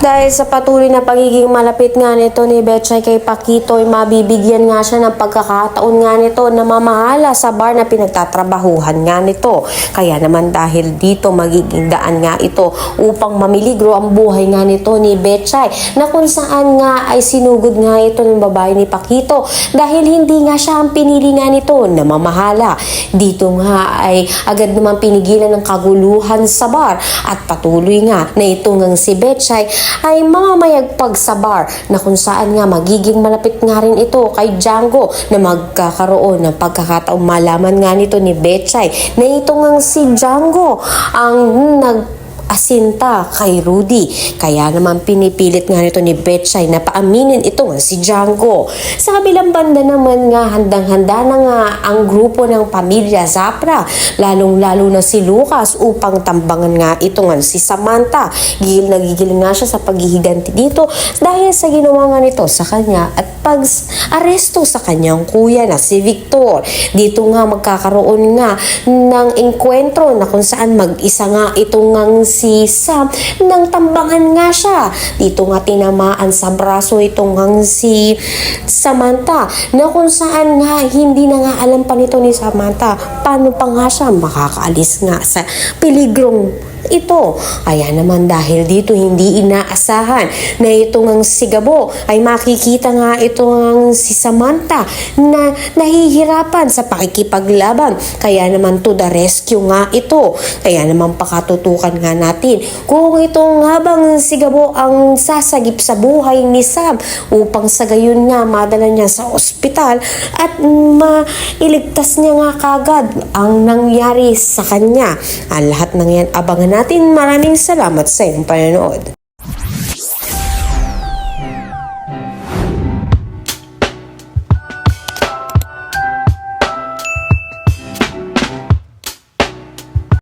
Dahil sa patuloy na pagiging malapit nga nito ni Betchay kay Paquito, ay mabibigyan nga siya ng pagkakataon nga nito na mamahala sa bar na pinagtatrabahuhan nga nito. Kaya naman dahil dito magiging daan nga ito upang mamiligro ang buhay nga nito ni Betchay, na kung saan nga ay sinugod nga ito ng babae ni Paquito dahil hindi nga siya ang pinili nga nito na mamahala. Dito nga ay agad naman pinigilan ng kaguluhan sa bar at patuloy nga na ito ngang si Betchay ay mamamayagpag sa bar, na kung saan nga magiging malapit nga rin ito kay Django na magkakaroon ng pagkakataong malaman nga nito ni Betchay na ito ngang si Django ang asinta kay Rudy. Kaya naman pinipilit nga nito ni Betchay na paaminin ito si Django. Sa kabilang banda naman nga, handang-handa na nga ang grupo ng pamilya Zapra, lalong-lalo na si Lucas, upang tambangan nga ito nga si Samantha. Gigil na gigil nga siya sa paghihiganti dito dahil sa ginawa nga nito sa kanya at pag-aresto sa kanyang kuya na si Victor. Dito nga magkakaroon nga ng engkwentro na kung saan mag-isa nga itong nga si Sam nang tambangan nga siya. Dito nga tinamaan sa braso itong nga si Samantha, na kung saan nga hindi na nga alam pa nito ni Samantha paano pa nga siya makakaalis nga sa peligrong ito. Kaya naman dahil dito hindi inaasahan na itong si Gabo ay makikita nga itong si Samantha na nahihirapan sa pakikipaglaban. Kaya naman to the rescue nga ito. Kaya naman pakatutukan nga natin kung itong habang si Gabo ang sasagip sa buhay ni Sam upang sa gayon nga madala niya sa ospital at mailigtas niya nga kagad ang nangyari sa kanya. Ang lahat ng yan abangan natin. Maraming salamat sa iyong panonood.